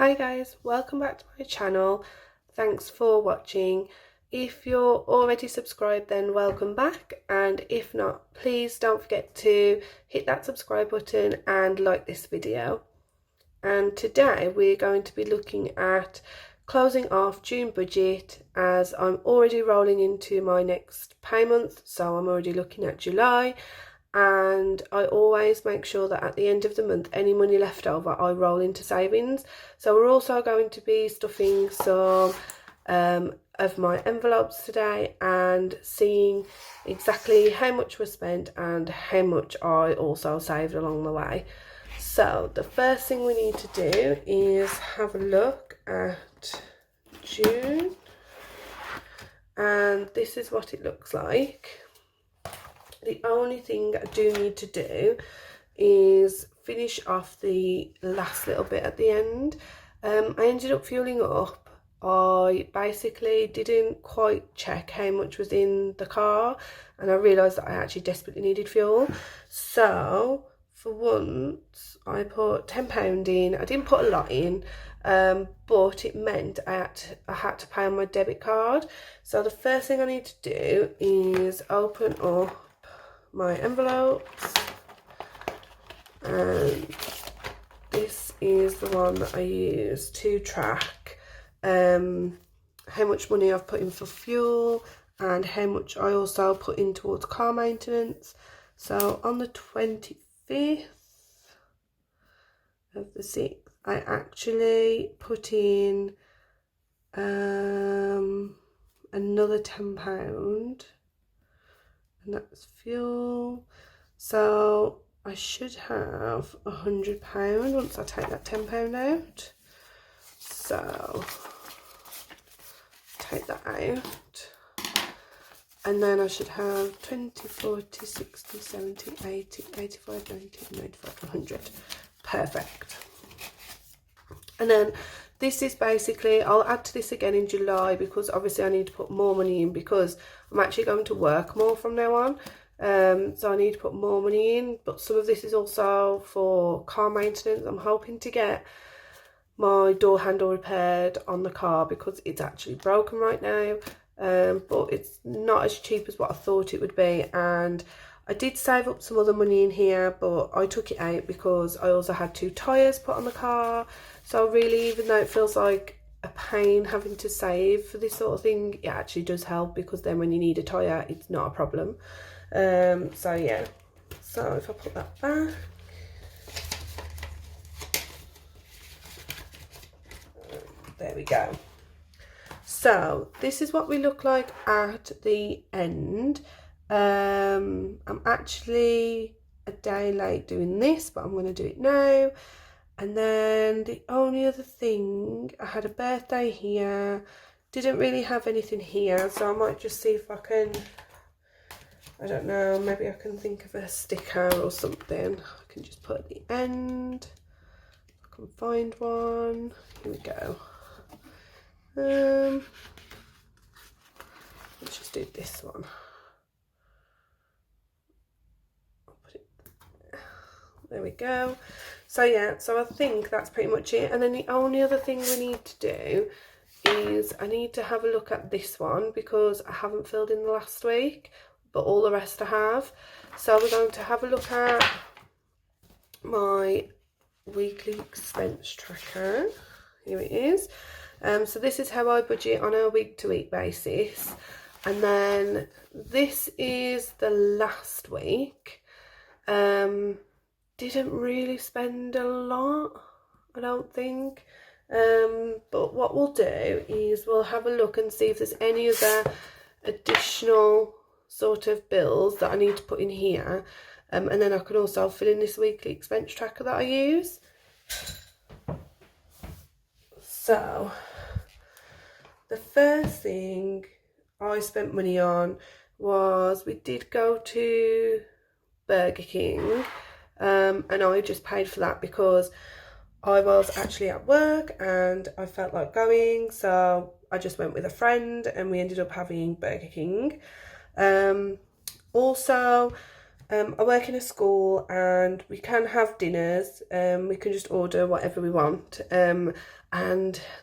Hi guys, welcome back to my channel. Thanks for watching. If you're already subscribed, then welcome back, and if not, please don't forget to hit that subscribe button and like this video. And today we're going to be looking at closing off June budget, as I'm already rolling into my next pay month, so I'm already looking at July. And I always make sure that at the end of the month, any money left over I roll into savings. So we're also going to be stuffing some of my envelopes today and seeing exactly how much was spent and how much I also saved along the way. So the first thing we need to do is have a look at June, and this is what it looks like. The only thing I do need to do is finish off the last little bit at the end. I ended up fueling up. I basically didn't quite check how much was in the car, and I realised that I actually desperately needed fuel. So for once I put £10 in. I didn't put a lot in, but it meant I had to pay on my debit card. So the first thing I need to do is open up my envelopes, and this is the one that I use to track how much money I've put in for fuel and how much I also put in towards car maintenance. So on the 25th of the 6th, I actually put in another £10, and that's fuel. So I should have £100 once I take that £10 out. So take that out, and then I should have 20, 40, 60, 70, 80, 85, 90, 95, 100. Perfect. And then this is basically, I'll add to this again in July, because obviously I need to put more money in because I'm actually going to work more from now on. So I need to put more money in, but some of this is also for car maintenance. I'm hoping to get my door handle repaired on the car because it's actually broken right now, but it's not as cheap as what I thought it would be. And I did save up some other money in here, but I took it out because I also had 2 tyres put on the car. So really, even though it feels like a pain having to save for this sort of thing, it actually does help, because then when you need a tyre, it's not a problem. So yeah, so if I put that back, there we go. So this is what we look like at the end. I'm actually a day late doing this, but I'm going to do it now. And then the only other thing, I had a birthday here, didn't really have anything here, so I might just see if I can, I don't know, maybe I can think of a sticker or something I can just put at the end. I can find one. Here we go. Let's just do this one. I'll put it there we go. So yeah, so I think that's pretty much it. And then the only other thing we need to do is I need to have a look at this one, because I haven't filled in the last week, but all the rest I have. So we're going to have a look at my weekly expense tracker. Here it is. So this is how I budget on a week-to-week basis. And then this is the last week. Didn't really spend a lot, I don't think. But what we'll do is we'll have a look and see if there's any other additional sort of bills that I need to put in here. And then I can also fill in this weekly expense tracker that I use. So the first thing I spent money on was, we did go to Burger King, and I just paid for that because I was actually at work and I felt like going, so I just went with a friend and we ended up having Burger King. Also, I work in a school and we can have dinners. We can just order whatever we want. And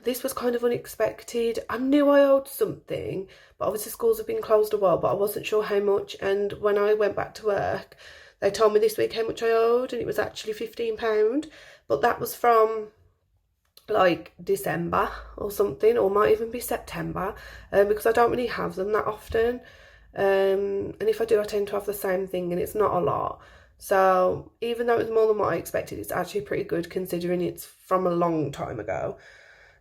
this was kind of unexpected. I knew I owed something, but obviously schools have been closed a while, but I wasn't sure how much. And when I went back to work, they told me this week how much I owed, and it was actually £15. But that was from like December or something, or might even be September, because I don't really have them that often. And if I do, I tend to have the same thing, and it's not a lot. So even though it's more than what I expected, it's actually pretty good considering it's from a long time ago.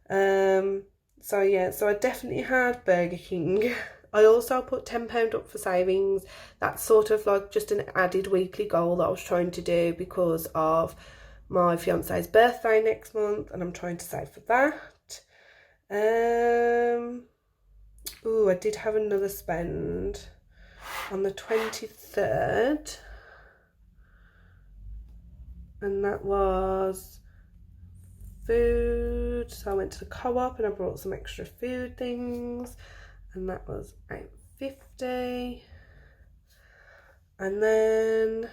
So yeah, so I definitely had Burger King. I also put £10 up for savings. That's sort of like just an added weekly goal that I was trying to do because of my fiance's birthday next month, and I'm trying to save for that. Oh, I did have another spend on the 23rd, and that was food. So I went to the co-op and I brought some extra food things, and that was £8.50. And then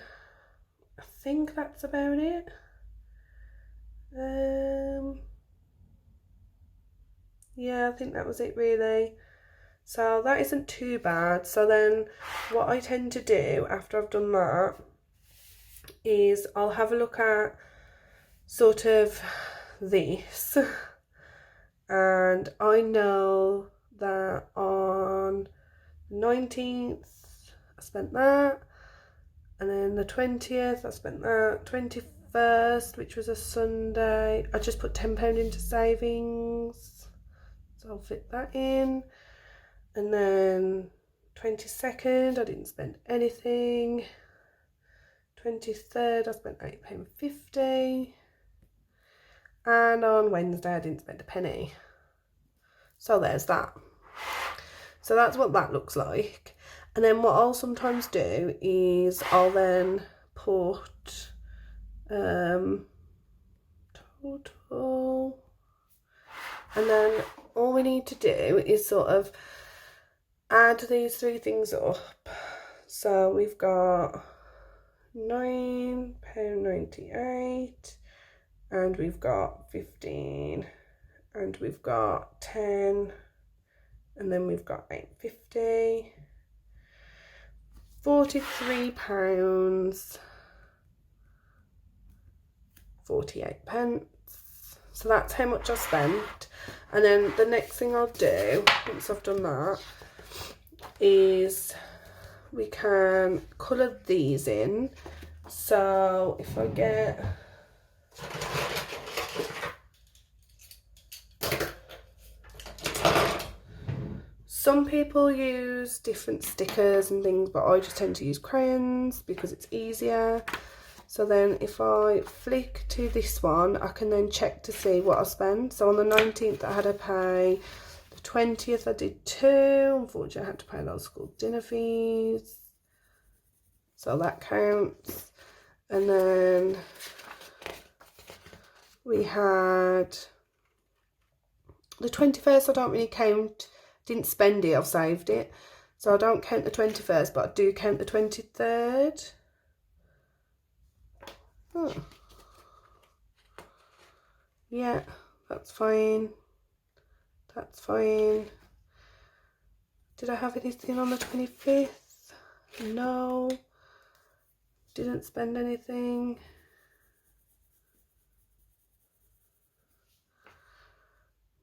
I think that's about it. Yeah, I think that was it really. So that isn't too bad. So then what I tend to do after I've done that is I'll have a look at sort of this, and I know that on the 19th I spent that, and then the 20th I spent that, 21st, which was a Sunday, I just put £10 into savings, so I'll fit that in. And then 22nd I didn't spend anything. 23rd I spent £8.50. And on Wednesday I didn't spend a penny. So there's that. So that's what that looks like. And then what I'll sometimes do is I'll then put total, and then all we need to do is sort of add these three things up. So we've got £9.98, and we've got 15, and we've got 10, and then we've got £8.50, £43.48. So that's how much I spent. And then the next thing I'll do once I've done that is we can colour these in. So if I get some people use different stickers and things, but I just tend to use crayons because it's easier. So then if I flick to this one, I can then check to see what I spent. So on the 19th I had to pay, the 20th I did 2, unfortunately I had to pay those school dinner fees, so that counts. And then we had the 21st, I don't really count, didn't spend it, I've saved it. So I don't count the 21st, but I do count the 23rd. Oh. Yeah, that's fine. That's fine. Did I have anything on the 25th? No. Didn't spend anything.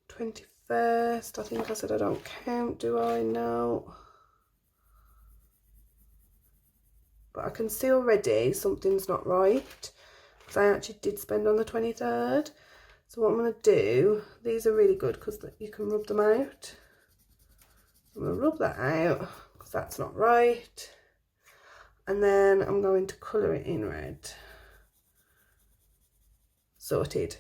21st, I think I said I don't count, do I? No. But I can see already something's not right, because I actually did spend on the 23rd. So what I'm going to do, these are really good because you can rub them out. I'm going to rub that out because that's not right. And then I'm going to colour it in red. Sorted.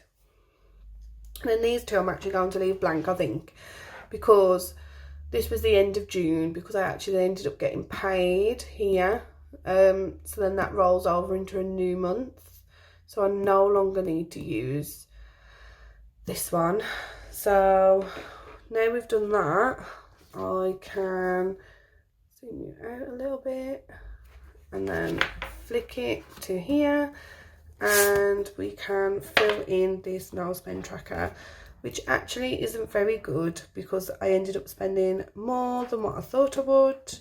And then these two I'm actually going to leave blank, I think, because this was the end of June, because I actually ended up getting paid here. So then that rolls over into a new month. So I no longer need to use this one. So now we've done that, I can zoom you out a little bit, and then flick it to here, and we can fill in this no spend tracker, which actually isn't very good because I ended up spending more than what I thought I would.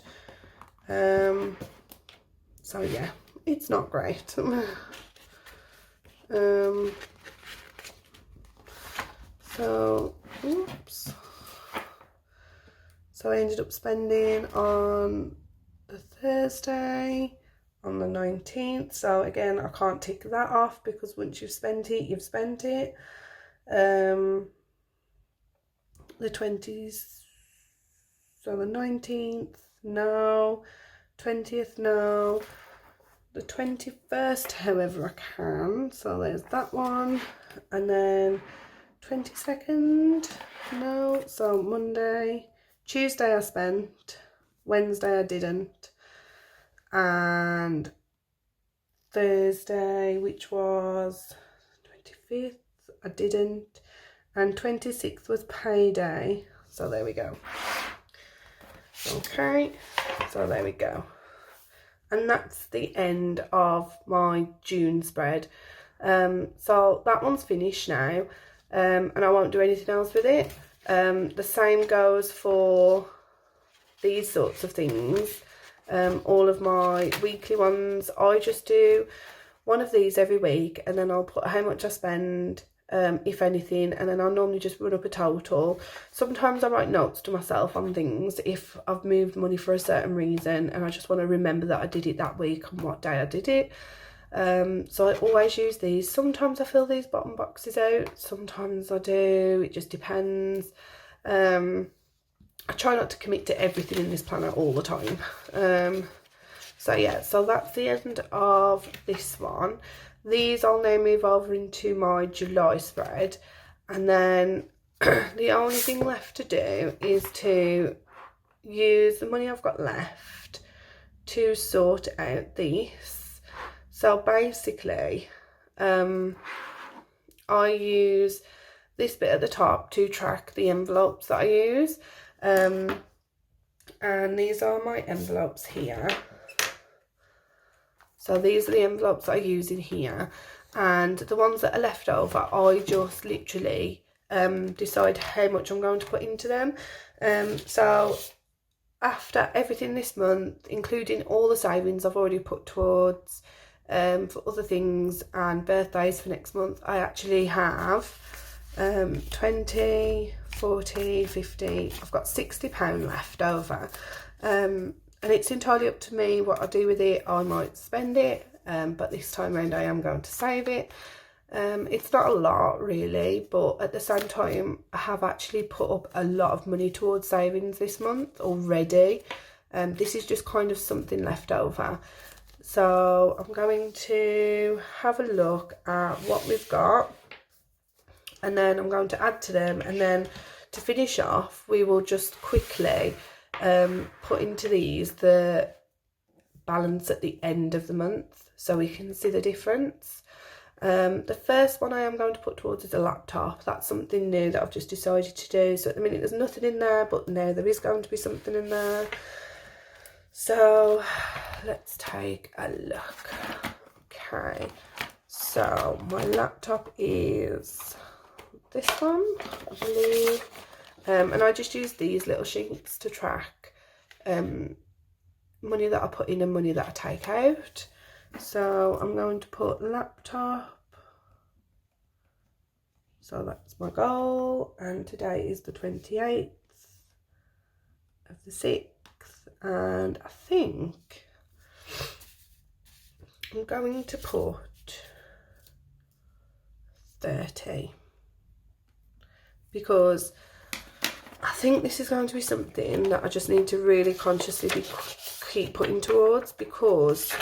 So yeah, it's not great. So oops, so I ended up spending on the Thursday on the 19th. So again, I can't tick that off because once you've spent it, you've spent it. The 20s, so the 19th, no. 20th, no. The 21st, however, I can. So there's that one. And then 22nd, no. So Monday, Tuesday I spent, Wednesday I didn't, and Thursday, which was 25th, I didn't, and 26th was payday. So there we go. Okay, so there we go. And that's the end of my June spread. So that one's finished now, and I won't do anything else with it. The same goes for these sorts of things. All of my weekly ones, I just do one of these every week, and then I'll put how much I spend, if anything, and then I'll normally just run up a total. Sometimes I write notes to myself on things if I've moved money for a certain reason and I just want to remember that I did it that week and what day I did it. So I always use these. Sometimes I fill these bottom boxes out, sometimes I do, it just depends. I try not to commit to everything in this planner all the time. So yeah, so that's the end of this one. These I'll now move over into my July spread, and then the only thing left to do is to use the money I've got left to sort out this. So basically, I use this bit at the top to track the envelopes that I use, and these are my envelopes here. So these are the envelopes I use in here, and the ones that are left over, I just literally decide how much I'm going to put into them. So after everything this month, including all the savings I've already put towards for other things and birthdays for next month, I actually have 20, 40, 50, I've got £60 left over. And it's entirely up to me what I do with it. I might spend it, but this time around I am going to save it. It's not a lot really, but at the same time I have actually put up a lot of money towards savings this month already. This is just kind of something left over. So I'm going to have a look at what we've got, and then I'm going to add to them, and then to finish off we will just quickly put into these the balance at the end of the month so we can see the difference. The first one I am going to put towards is a laptop. That's something new that I've just decided to do. So at the minute there's nothing in there, but now there is going to be something in there. So let's take a look. Okay, so my laptop is this one, I believe. And I just use these little sheets to track money that I put in and money that I take out. So I'm going to put laptop. So that's my goal, and today is the 28th of the 6th, and I think I'm going to put 30, because I think this is going to be something that I just need to really consciously keep putting towards, because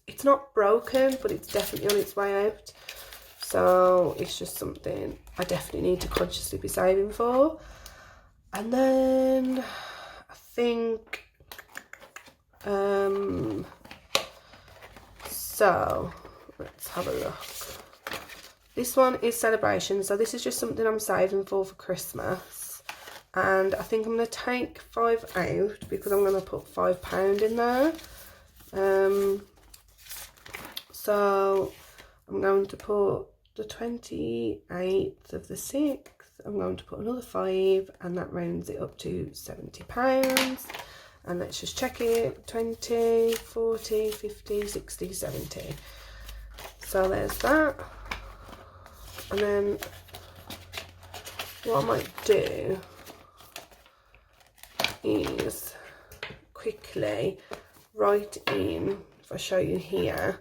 it's not broken, but it's definitely on its way out. So it's just something I definitely need to consciously be saving for. And then I think so let's have a look. This one is celebration, so this is just something I'm saving for Christmas. and I think I'm going to take 5 out because I'm going to put £5 in there. So I'm going to put the 28th of the 6th, I'm going to put another 5, and that rounds it up to £70. And let's just check it, 20, 40, 50, 60, 70. So there's that. And then what I might do is quickly write in, if I show you here,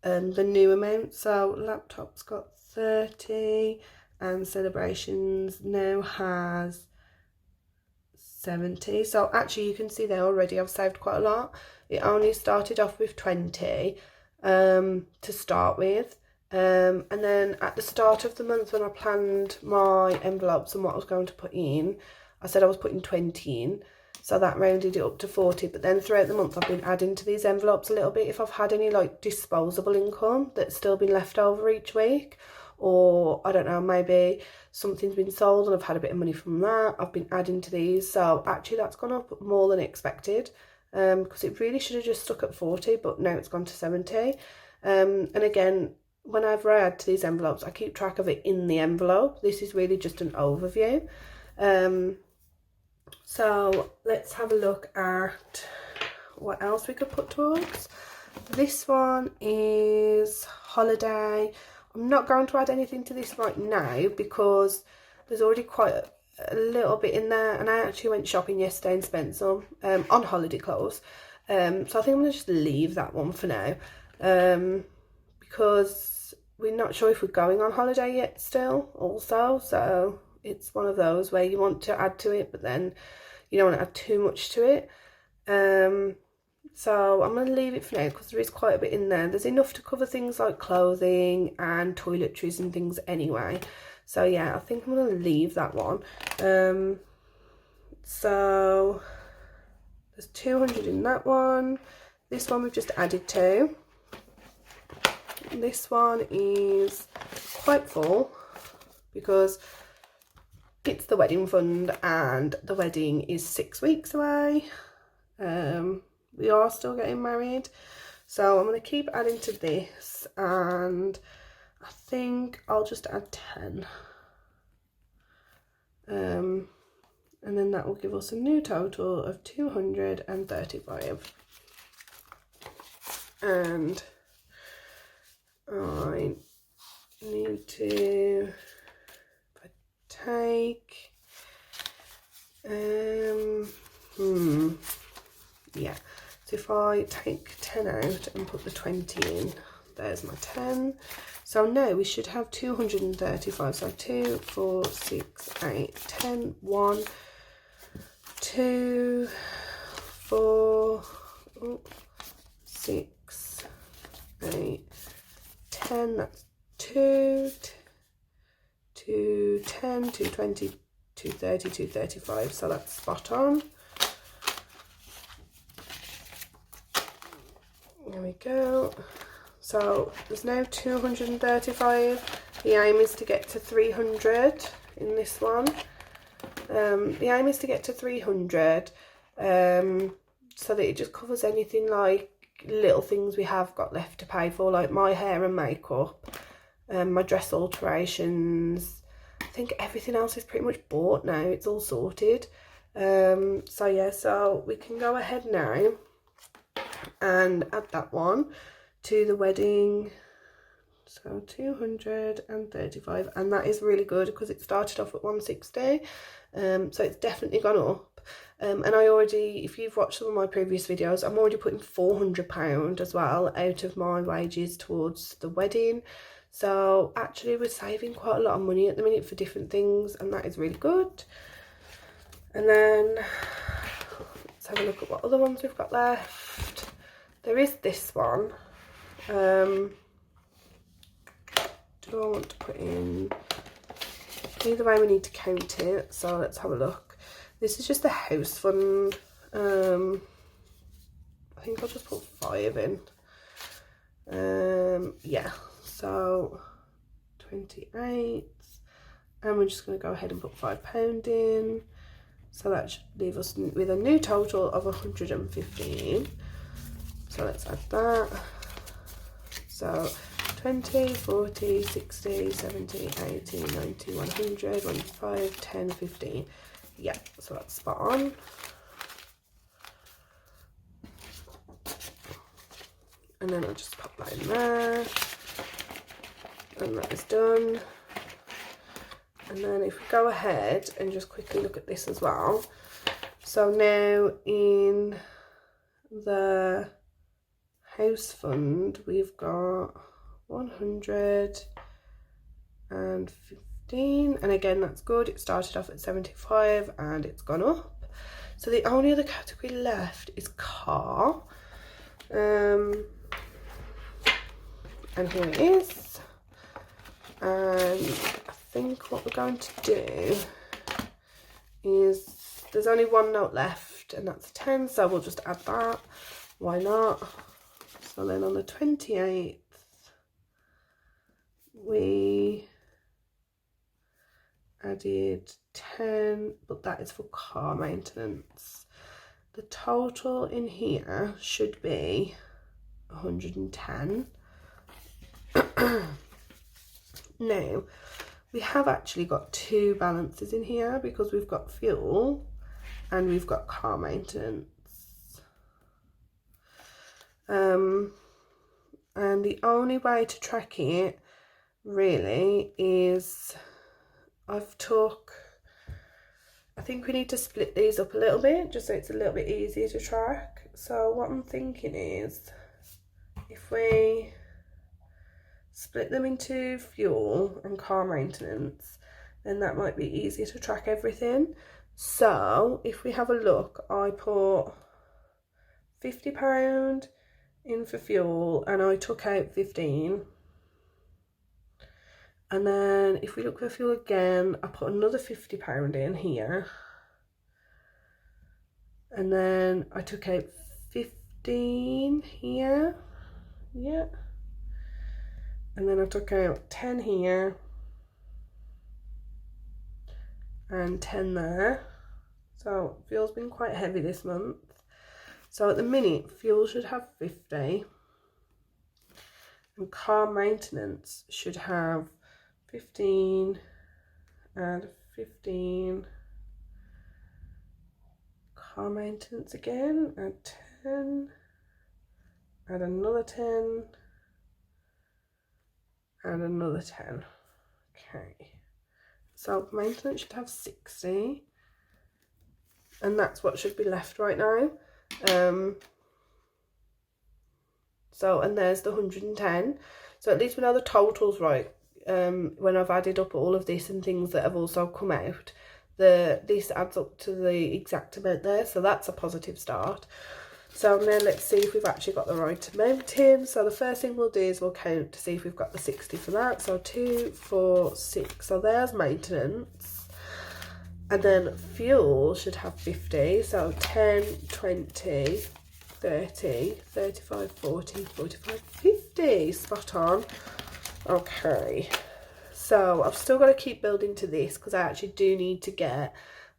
the new amount. So laptop's got 30 and celebrations now has 70. So actually you can see there already I've saved quite a lot. It only started off with 20 to start with, and then at the start of the month when I planned my envelopes and what I was going to put in, I said I was putting 20 in, so that rounded it up to 40. But then throughout the month I've been adding to these envelopes a little bit if I've had any like disposable income that's still been left over each week, or I don't know, maybe something's been sold and I've had a bit of money from that. I've been adding to these, so actually that's gone up more than expected, because it really should have just stuck at 40, but now it's gone to 70. And again, whenever I add to these envelopes, I keep track of it in the envelope. This is really just an overview. So let's have a look at what else we could put towards. This one is holiday. I'm not going to add anything to this right now because there's already quite a little bit in there, and I actually went shopping yesterday and spent some on holiday clothes. So I think I'm going to just leave that one for now, because we're not sure if we're going on holiday yet still also. So it's one of those where you want to add to it, but then you don't want to add too much to it. So I'm going to leave it for now because there is quite a bit in there. There's enough to cover things like clothing and toiletries and things anyway. So yeah, I think I'm going to leave that one. So there's 200 in that one. This one we've just added to. This one is quite full because it's the wedding fund and the wedding is 6 weeks away. We are still getting married, so I'm going to keep adding to this, and I think I'll just add 10, and then that will give us a new total of 235. And I need to take yeah, so if I take 10 out and put the 20 in, there's my 10. So now we should have 235. So 2, 4, 6, 8, 10, 1, 2, 4, 6, 8, 10. That's 2, 2, 10, 220, 230, 235. So that's spot on. There we go. So there's now 235. The aim is to get to 300 in this one. The aim is to get to 300, so that it just covers anything like little things we have got left to pay for, like my hair and makeup, my dress alterations. I think everything else is pretty much bought now. It's all sorted. So yeah, so we can go ahead now and add that one to the wedding. So 235, and that is really good because it started off at 160, so it's definitely gone up. And I already, if you've watched some of my previous videos, I'm already putting £400 as well out of my wages towards the wedding. So actually we're saving quite a lot of money at the minute for different things, and that is really good. And then let's have a look at what other ones we've got left. There is this one. Do I want to put in? Either way we need to count it, so let's have a look. This is just the house fund. I think I'll just put 5 in. Yeah, so 28, and we're just going to go ahead and put £5 in. So that should leave us with a new total of 115. So let's add that. So 20, 40, 60, 70, 80, 90, 100, 105, 10, 15. Yeah, so that's spot on. And then I'll just pop that in there. And that is done. And then if we go ahead and just quickly look at this as well. So now in the house fund, we've got 115, and again that's good. It started off at 75 and it's gone up. So the only other category left is car, and here it is. And I think what we're going to do is, there's only one note left and that's a 10, so we'll just add that. Why not? So then on the 28th, we added 10, but that is for car maintenance. The total in here should be 110. Now, we have actually got two balances in here because we've got fuel and we've got car maintenance. And the only way to track it really is I think we need to split these up a little bit just so it's a little bit easier to track. So what I'm thinking is if we split them into fuel and car maintenance, then that might be easier to track everything. So if we have a look, I put £50 in for fuel and I took out 15. And then if we look for fuel again, I put another £50 in here. And then I took out 15 here. Yeah. And then I took out 10 here. And 10 there. So fuel's been quite heavy this month. So at the minute, fuel should have 50. And car maintenance should have 15 and 15. Car maintenance again, add 10. Add another 10. Add another 10. Okay. So maintenance should have 60. And that's what should be left right now. So, and there's the 110. So at least we know the total's right. When I've added up all of this and things that have also come out, this adds up to the exact amount there. So that's a positive start. So now let's see if we've actually got the right amount in. So the first thing we'll do is we'll count to see if we've got the 60 for that. So 2, 4, 6. So there's maintenance. And then fuel should have 50. So 10, 20, 30, 35, 40, 45, 50. Spot on. Okay. So I've still got to keep building to this because I actually do need to get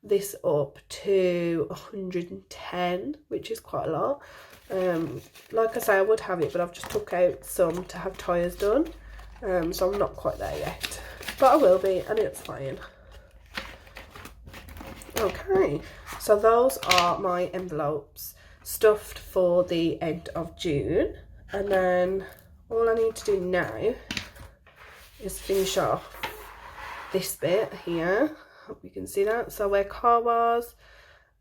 this up to 110, which is quite a lot. Like I say, I would have it, but I've just took out some to have tyres done. So I'm not quite there yet, but I will be, and it's fine. Okay, so those are my envelopes stuffed for the end of June, and then all I need to do now is finish off this bit here. Hope you can see that. So where car was,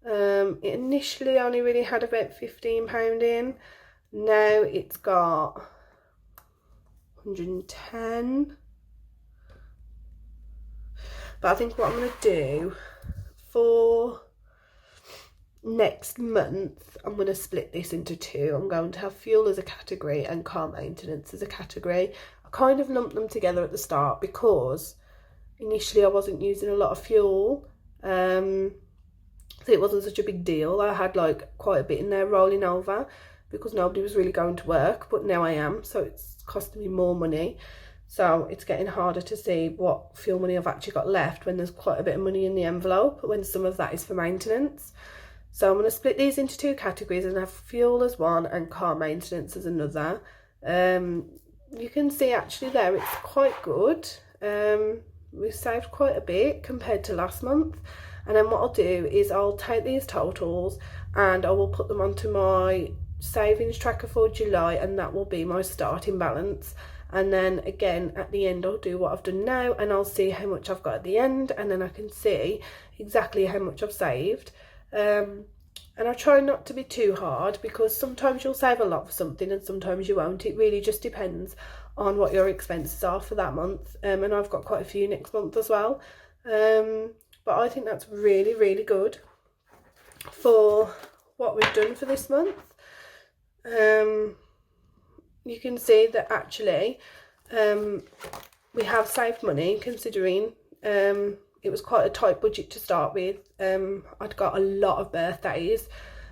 it initially only really had about £15 in. Now it's got 110. But I think what I'm going to do for next month, I'm going to split this into two. I'm going to have fuel as a category and car maintenance as a category. I kind of lumped them together at the start because initially I wasn't using a lot of fuel, so it wasn't such a big deal. I had like quite a bit in there rolling over because nobody was really going to work, but now I am, so it's costing me more money. So it's getting harder to see what fuel money I've actually got left when there's quite a bit of money in the envelope, when some of that is for maintenance. So I'm going to split these into two categories and have fuel as one and car maintenance as another. You can see actually there it's quite good. We saved quite a bit compared to last month. And then what I'll do is I'll take these totals and I will put them onto my savings tracker for July, and that will be my starting balance. And then again at the end I'll do what I've done now and I'll see how much I've got at the end, and then I can see exactly how much I've saved. And I try not to be too hard, because sometimes you'll save a lot for something and sometimes you won't. It really just depends on what your expenses are for that month. And I've got quite a few next month as well. But I think that's really, really good for what we've done for this month. You can see that actually we have saved money, considering it was quite a tight budget to start with. I'd got a lot of birthdays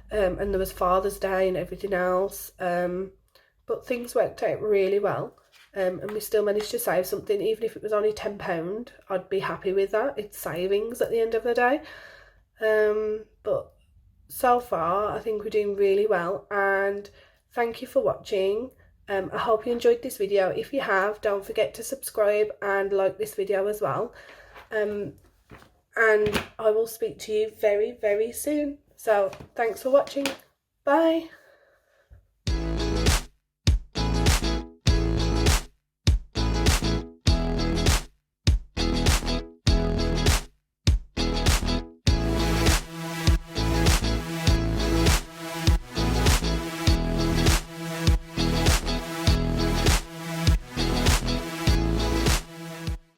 and there was Father's Day and everything else, but things worked out really well, and we still managed to save something. Even if it was only £10, I'd be happy with that. It's savings at the end of the day. But so far I think we're doing really well, and thank you for watching. I hope you enjoyed this video. If you have, don't forget to subscribe and like this video as well. And I will speak to you very, very soon. So thanks for watching. Bye.